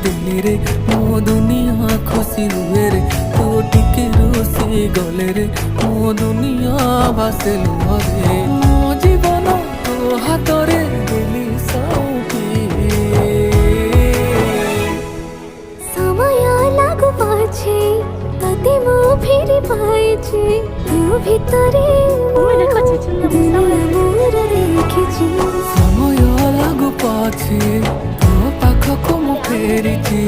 देली रे मो दुनिया खुशी हुए रे तू टिके रोसी गले रे मो दुनिया भासे लुहरे मो जीवन तो हाथ रे देली साउटी समय लागू पाछे तते मो फेरी पाइछे तू भितरे मोर देखिछि समय लागू पाछे तो पाखको मु फेरिछि